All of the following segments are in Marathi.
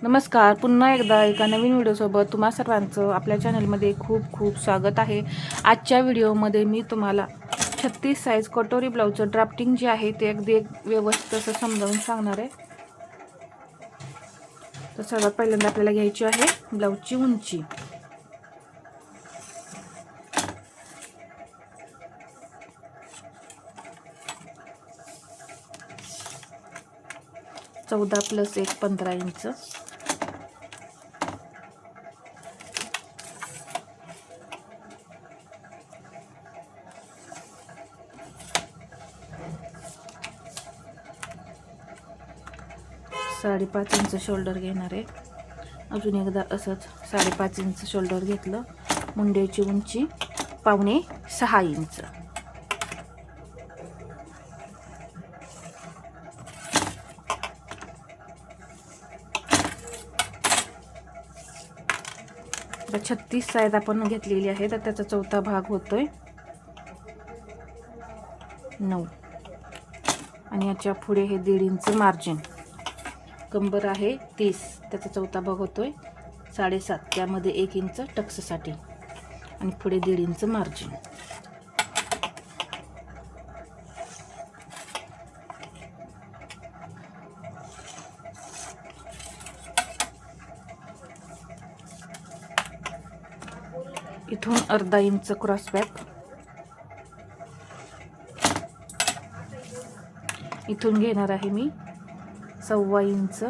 नमस्कार. पुन्हा एकदा एका नवीन व्हिडिओसोबत तुम्हा सर्वांचं आपल्या चॅनलमध्ये खूप खूप स्वागत आहे. आजच्या व्हिडिओमध्ये मी तुम्हाला 36 साईज कटोरी ब्लाऊजचं ड्राफ्टिंग जे आहे ते अगदी व्यवस्थित असं समजावून सांगणार आहे. तर सर्वात पहिल्यांदा आपल्याला घ्यायची आहे ब्लाऊजची उंची. चौदा + 1 15 इंच. साडेपाच इंच शोल्डर घेणार आहे. अजून एकदा असंच 5.5 इंच शोल्डर घेतलं. मुंड्याची उंची 5.25 इंच. तर 36 साईज आपण घेतलेली आहे, तर त्याचा चौथा भाग होतोय 9 आणि याच्या पुढे हे 1.5 इंच मार्जिन. कंबर आहे 30, त्याचा चौथा भाग होतोय 7.5. त्यामध्ये 1 इंच टक्ससाठी आणि पुढे 1.5 इंच मार्जिन. इथून अर्धा इंच क्रॉस बॅक. इथून घेणार आहे मी 1.25 इंच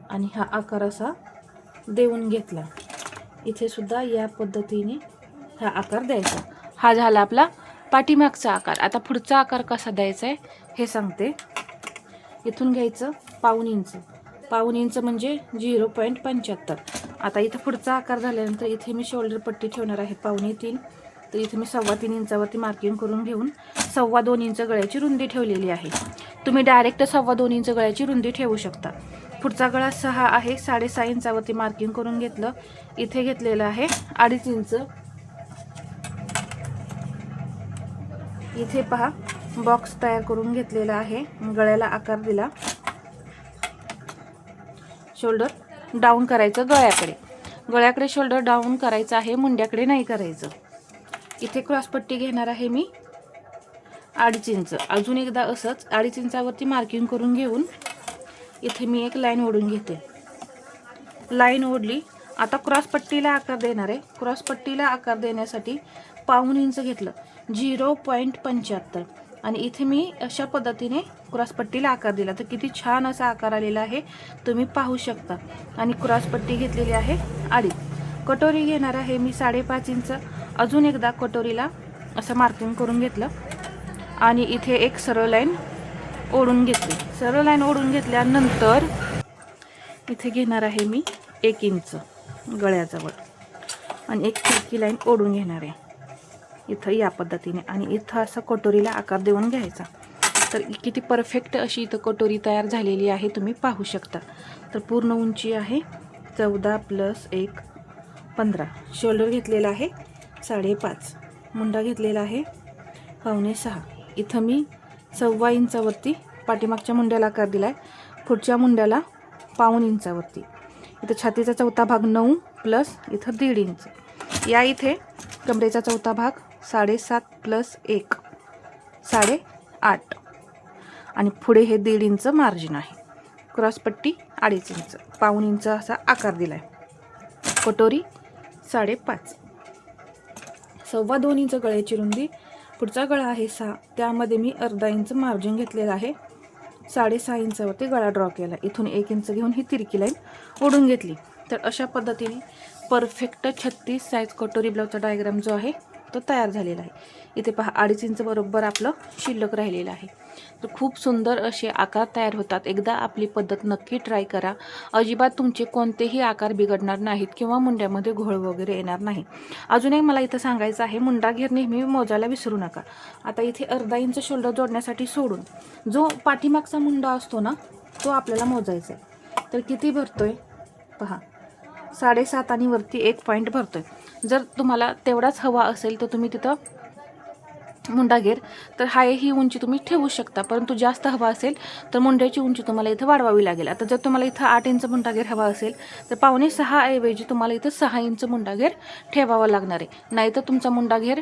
आणि हा आकार असा देऊन घेतला. इथे सुद्धा या पद्धतीने हा आकार द्यायचा. हा झाला आपला पाठीमागचा आकार. आता पुढचा आकार कसा द्यायचा आहे हे सांगते. इथून घ्यायचं 1.25 इंच. 1.25 इंच म्हणजे 0.75. आता इथं पुढचा आकार झाल्यानंतर इथे मी शोल्डर पट्टी ठेवणार आहे 2.25. तर इथे मी 3.25 इंचावरती मार्किंग करून घेऊन 2.25 इंच गळ्याची रुंदी ठेवलेली आहे. तुम्ही डायरेक्ट 2.25 इंच गळ्याची रुंदी ठेवू शकता. पुढचा गळा 6 आहे. 6.5 इंचावरती मार्किंग करून घेतलं. इथे घेतलेलं आहे 2.5 इंच. इथे पहा बॉक्स तयार करून घेतलेला आहे. गळ्याला आकार दिला. शोल्डर डाऊन करायचं गळ्याकडे शोल्डर डाऊन करायचं आहे, मुंड्याकडे नाही करायचं. इथे क्रॉसपट्टी घेणार आहे मी 2.5 इंच. अजून एकदा असंच 2.5 इंचावरती मार्किंग करून घेऊन इथे मी एक लाईन ओढून घेते. लाईन ओढली. आता क्रॉसपट्टीला आकार देणार आहे. क्रॉसपट्टीला आकार देण्यासाठी 1.25 इंच घेतलं 0.75 आणि इथे मी अशा पद्धतीने क्रॉसपट्टीला आकार दिला. तर किती छान असा आकार आलेला आहे तुम्ही पाहू शकता. आणि क्रॉसपट्टी घेतलेली आहे 2.5. कटोरी घेणार आहे मी 5.5 इंच. अजून एकदा कटोरीला असं मार्किंग करून घेतलं आणि इथे एक सरळ लाईन ओढून घेतली. सरळ लाईन ओढून घेतल्यानंतर इथे घेणार आहे मी 1 इंच गळ्याजवळ आणि एक तिरकी लाईन ओढून घेणार आहे इथं या पद्धतीने. आणि इथं असं कटोरीला आकार देऊन घ्यायचा. तर किती परफेक्ट अशी इथं कटोरी तयार झालेली आहे तुम्ही पाहू शकता. तर पूर्ण उंची आहे 14 + 1 15. शोल्डर घेतलेला आहे 5.5. मुंडा घेतलेला आहे 5.25. इथं मी 1.25 इंचावरती पाठीमागच्या मुंड्याला आकार दिला आहे. पुढच्या मुंड्याला 1.25 इंचावरती. इथं छातीचा चौथा भाग 9 + इथं 1.5 इंच. या इथे कमरेचा चौथा भाग 7.5 + 1 8.5 आणि पुढे हे 1.5 इंच मार्जिन आहे. क्रॉसपट्टी 2.5 इंच. 1.25 इंच असा आकार दिला आहे. कटोरी 5.5. 2.25 इंच गळ्याची रुंदी. पुढचा गळा आहे 6. त्यामध्ये मी अर्धा इंच मार्जिन घेतलेला आहे. 6.5 इंचावरती गळा ड्रॉ केला. इथून 1 इंच घेऊन ही तिरकी लाईन ओढून घेतली. तर अशा पद्धतीने परफेक्ट 36 साईज कटोरी ब्लाऊजचा डायग्राम जो आहे तो तयार झालेला आहे. इथे पहा 2.5 इंच बरोबर आपलं शिल्लक राहिलेलं आहे. तर खूप सुंदर असे आकार तयार होतात. एकदा आपली पद्धत नक्की ट्राय करा. अजिबात तुमचे कोणतेही आकार बिघडणार नाहीत किंवा मुंड्यामध्ये घोळ वगैरे येणार नाही. अजून एक मला इथं सांगायचं आहे, मुंडा घेर नेहमी मोजायला विसरू नका. आता इथे अर्धा इंच शोल्डर जोडण्यासाठी सोडून जो पाठीमागचा मुंडा असतो ना तो आपल्याला मोजायचा आहे. तर किती भरतोय पहा 7.5 आणि वरती 1 पॉईंट भरतोय. जर तुम्हाला तेवढाच हवा असेल तर तुम्ही तिथं मुंडाघेर, तर ही उंची तुम्ही ठेवू शकता, परंतु जास्त हवा असेल तर मुंड्याची उंची तुम्हाला इथं वाढवावी लागेल. आता जर तुम्हाला इथं 8 इंच मुंडाघेर हवा असेल तर 5.6 ऐवजी तुम्हाला इथं 6 इंच मुंडाघेर ठेवावा लागणार आहे. नाहीतर तुमचा मुंडाघेर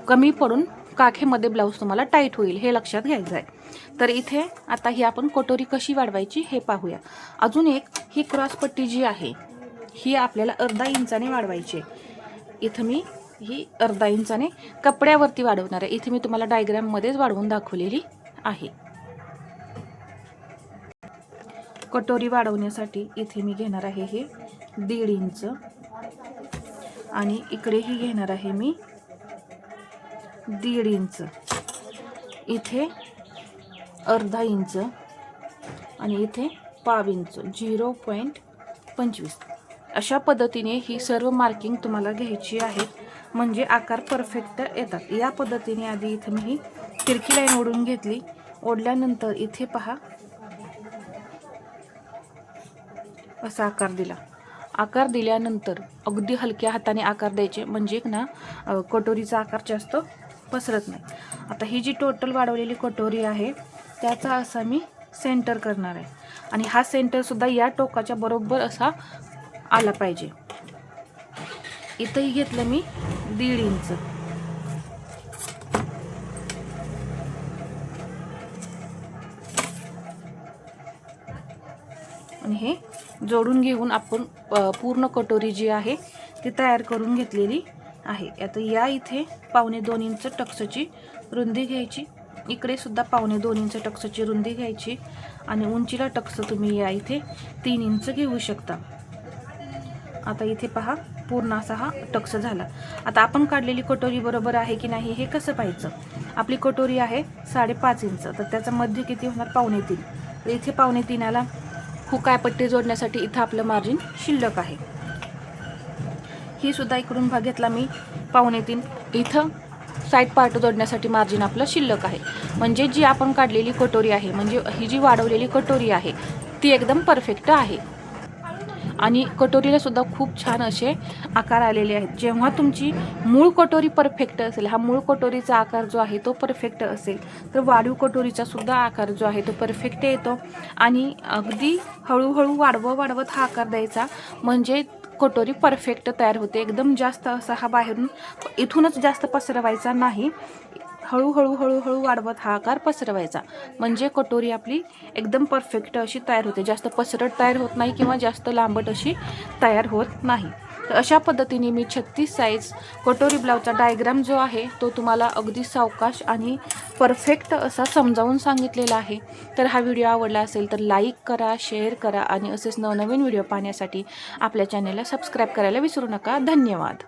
कमी पडून काखेमध्ये ब्लाऊज तुम्हाला टाईट होईल, हे लक्षात घ्यायचं आहे. तर इथे आता ही आपण कटोरी कशी वाढवायची हे पाहूया. अजून एक, ही क्रॉसपट्टी जी आहे ही आपल्याला अर्धा इंचाने वाढवायची आहे. इथं मी ही अर्धा इंचाने कपड्यावरती वाढवणार आहे. इथे मी तुम्हाला डायग्राममध्येच वाढवून दाखवलेली आहे. कटोरी वाढवण्यासाठी इथे मी घेणार आहे हे 1.5 इंच आणि इकडेही घेणार आहे मी 1.5 इंच, इथे अर्धा इंच आणि इथे पाव इंच 0.25. अशा पद्धतीने ही सर्व मार्किंग तुम्हाला घ्यायची आहे, म्हणजे आकार परफेक्ट येतात. या पद्धतीने आधी इथे मी ही तिरकी लाईन ओढून घेतली. ओढल्यानंतर इथे पहा असा आकार दिला. आकार दिल्यानंतर अगदी हलक्या हाताने आकार द्यायचे, म्हणजे ना कटोरीचा आकार जास्त पसरत नाही. आता ही जी टोटल वाढवलेली कटोरी आहे त्याचा असा मी सेंटर करणार आहे आणि हा सेंटरसुद्धा या टोकाच्या बरोबर असा आला पाहिजे. इथंही घेतलं मी 1.5 इंच आणि हे जोडून घेऊन आपण पूर्ण कटोरी जी आहे ती तयार करून घेतलेली आहे. आता या इथे 1.25 इंच टक्सची रुंदी घ्यायची, इकडे सुद्धा 1.25 इंच टक्सची रुंदी घ्यायची आणि उंचीला टक्स तुम्ही या इथे 3 इंच घेऊ शकता. आता इथे पहा पूर्ण असा हा टक्स झाला. आता आपण काढलेली कटोरी बरोबर आहे की नाही हे कसं पाहायचं. आपली कटोरी आहे 5.5 इंच, तर त्याचा मध्य किती होणार 2.25. तर इथे 2.25ला हुकाय पट्टी जोडण्यासाठी इथं आपलं मार्जिन शिल्लक आहे. ही सुद्धा इकडून भाग घेतला मी 2.25, इथं साईड पार्ट जोडण्यासाठी मार्जिन आपलं शिल्लक आहे. म्हणजे जी आपण काढलेली कटोरी आहे, म्हणजे ही जी वाढवलेली कटोरी आहे ती एकदम परफेक्ट आहे आणि कटोरीला सुद्धा खूप छान असे आकार आलेले आहेत. जेव्हा तुमची मूळ कटोरी परफेक्ट असेल, हा मूळ कटोरीचा आकार जो आहे तो परफेक्ट असेल, तर वाढीव कटोरीचा सुद्धा आकार जो आहे तो परफेक्ट येतो. आणि अगदी हळूहळू वाढवत हा आकार द्यायचा, म्हणजे कटोरी परफेक्ट तयार होते. एकदम जास्त असा हा बाहेरून इथूनच जास्त पसरवायचा नाही, हळूहळू वाढवत हा आकार पसरवायचा, म्हणजे कटोरी आपली एकदम परफेक्ट अशी तयार होते. जास्त पसरट तयार होत नाही किंवा जास्त लांबट अशी तयार होत नाही. तर अशा पद्धतीने मी 36 साईज कटोरी ब्लाऊजचा डायग्राम जो आहे तो तुम्हाला अगदी सावकाश आणि परफेक्ट असा समजावून सांगितलेला आहे. तर हा व्हिडिओ आवडला असेल तर लाईक करा, शेअर करा आणि असेच नवनवीन व्हिडिओ पाहण्यासाठी आपल्या चॅनेलला सबस्क्राईब करायला विसरू नका. धन्यवाद.